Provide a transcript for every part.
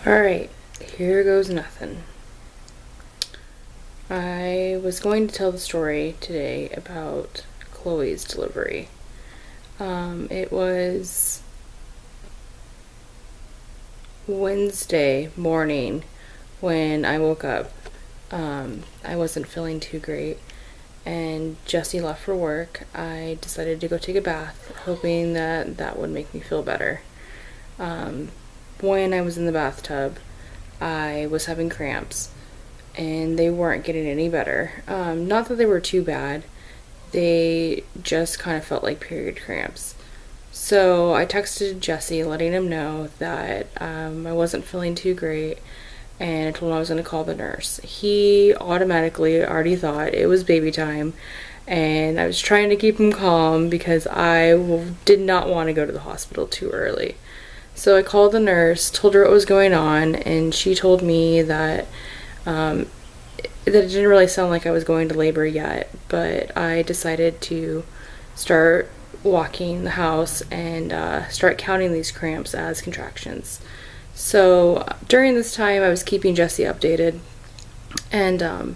Alright, here goes nothing. I was going to tell the story today about Chloe's delivery. It was Wednesday morning when I woke up. I wasn't feeling too great, and Jesse left for work. I decided to go take a bath, hoping that that would make me feel better. When I was in the bathtub, I was having cramps, and they weren't getting any better. Not that they were too bad, they just kind of felt like period cramps. So I texted Jesse letting him know that I wasn't feeling too great, and I told him I was going to call the nurse. He automatically already thought it was baby time, and I was trying to keep him calm because I did not want to go to the hospital too early. So I called the nurse, told her what was going on, and she told me that it didn't really sound like I was going to labor yet, but I decided to start walking the house and start counting these cramps as contractions. So during this time, I was keeping Jesse updated, and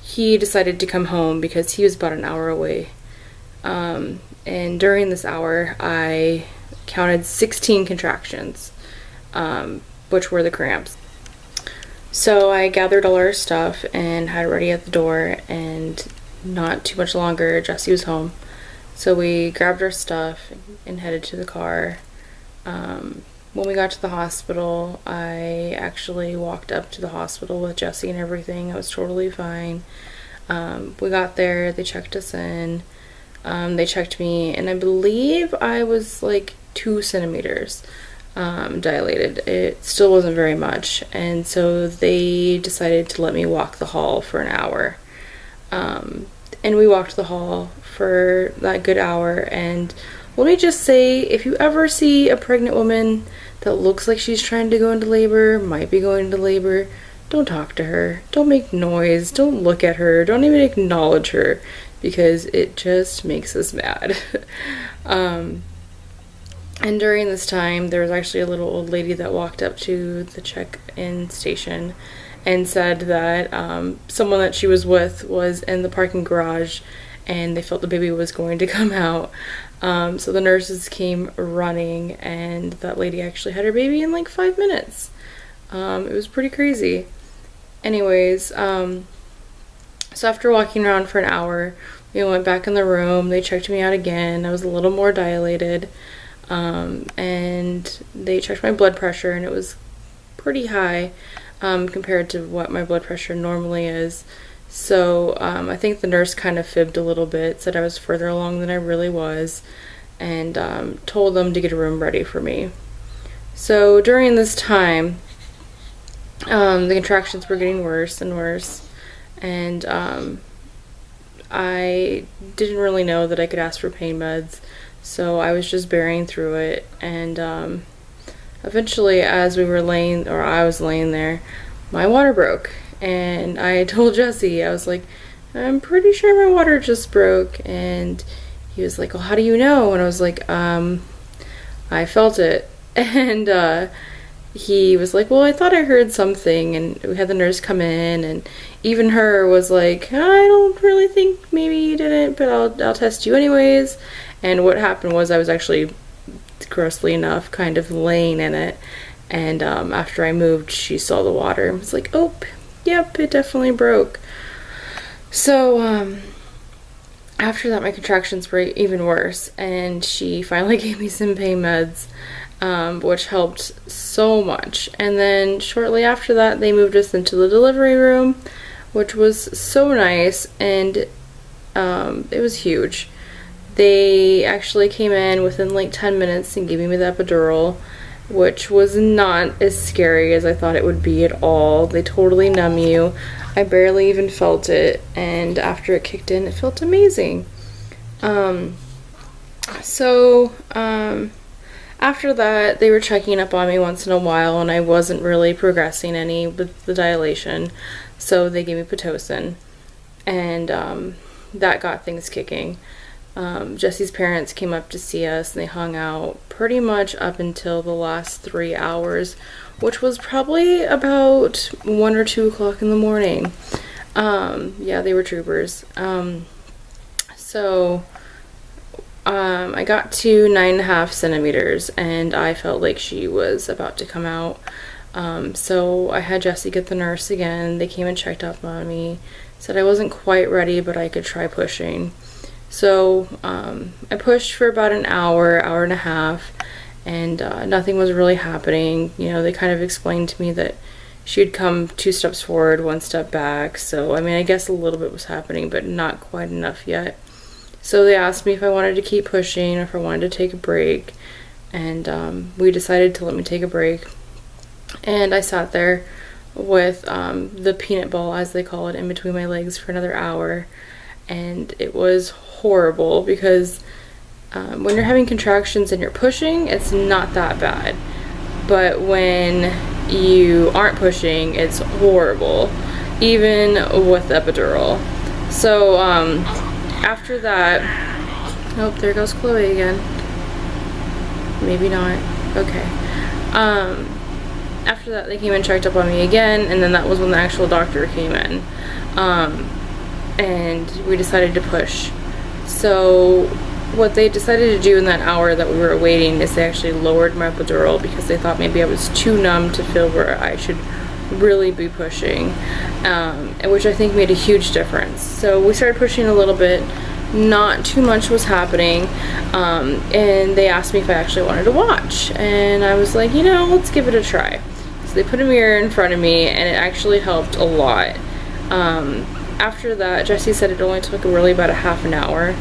he decided to come home because he was about an hour away. And during this hour, I counted 16 contractions, which were the cramps. So I gathered all our stuff and had it ready at the door, and not too much longer, Jesse was home. So we grabbed our stuff and headed to the car. When we got to the hospital, I actually walked up to the hospital with Jesse and everything. I was totally fine. We got there, they checked us in. They checked me, and I believe I was like 2 centimeters dilated. It still wasn't very much, and so they decided to let me walk the hall for an hour. And we walked the hall for that good hour, and let me just say, if you ever see a pregnant woman that looks like she's trying to go into labor, might be going into labor, don't talk to her, don't make noise, don't look at her, don't even acknowledge her, because it just makes us mad. And during this time, there was actually a little old lady that walked up to the check-in station and said that someone that she was with was in the parking garage, and they felt the baby was going to come out. So the nurses came running, and that lady actually had her baby in like 5 minutes. It was pretty crazy. Anyways, so after walking around for an hour, we went back in the room. They checked me out again. I was a little more dilated. And they checked my blood pressure, and it was pretty high compared to what my blood pressure normally is. So I think the nurse kind of fibbed a little bit, said I was further along than I really was, and told them to get a room ready for me. So during this time, the contractions were getting worse and worse, and I didn't really know that I could ask for pain meds. So I was just bearing through it, and eventually, as I was laying there, my water broke, and I told Jesse, I was like, I'm pretty sure my water just broke, and he was like, well, how do you know? And I was like, I felt it, and he was like, well, I thought I heard something, and we had the nurse come in, and even her was like, I don't really think maybe you didn't, but I'll test you anyways. And what happened was I was actually, grossly enough, kind of laying in it, and after I moved, she saw the water and was like, oh, yep, it definitely broke. So after that, my contractions were even worse, and she finally gave me some pain meds, which helped so much. And then shortly after that, they moved us into the delivery room, which was so nice, and it was huge. They actually came in within like 10 minutes and gave me the epidural, which was not as scary as I thought it would be at all. They totally numb you. I barely even felt it, and after it kicked in, it felt amazing. After that, they were checking up on me once in a while, and I wasn't really progressing any with the dilation, so they gave me Pitocin, and that got things kicking. Jesse's parents came up to see us, and they hung out pretty much up until the last 3 hours, which was probably about 1 or 2 o'clock in the morning. Yeah, they were troopers. I got to 9.5 centimeters, and I felt like she was about to come out. So I had Jesse get the nurse again. They came and checked up on me, said I wasn't quite ready, but I could try pushing. So I pushed for about an hour, hour and a half, and nothing was really happening. You know, they kind of explained to me that she'd come 2 steps forward, 1 step back. So, I mean, I guess a little bit was happening, but not quite enough yet. So they asked me if I wanted to keep pushing or if I wanted to take a break, and we decided to let me take a break. And I sat there with the peanut ball, as they call it, in between my legs for another hour, and it was horrible because when you're having contractions and you're pushing, it's not that bad, but when you aren't pushing, it's horrible, even with epidural. So after that, oh, there goes Chloe again. Maybe not. Okay. After that, they came and checked up on me again, and then that was when the actual doctor came in. And we decided to push. So what they decided to do in that hour that we were waiting is they actually lowered my epidural because they thought maybe I was too numb to feel where I should really be pushing, which I think made a huge difference. So we started pushing a little bit, not too much was happening, and they asked me if I actually wanted to watch, and I was like, you know, let's give it a try. So they put a mirror in front of me, and it actually helped a lot. After that, Jessie said it only took really about a half an hour,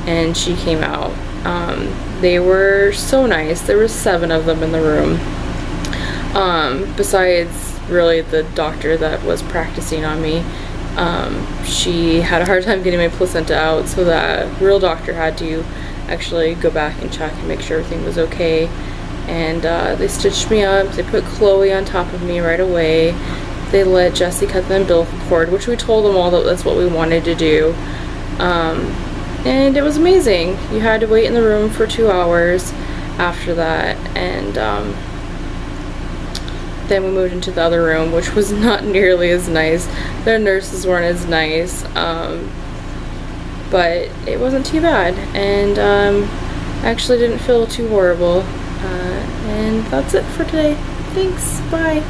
and she came out. They were so nice. There were 7 of them in the room, besides really the doctor that was practicing on me. She had a hard time getting my placenta out, so the real doctor had to actually go back and check and make sure everything was okay. And they stitched me up. They put Chloe on top of me right away. They let Jesse cut the umbilical cord, which we told them all that that's what we wanted to do. And it was amazing. You had to wait in the room for 2 hours after that, and then we moved into the other room, which was not nearly as nice. Their nurses weren't as nice, but it wasn't too bad, and I actually didn't feel too horrible. And that's it for today. Thanks, bye.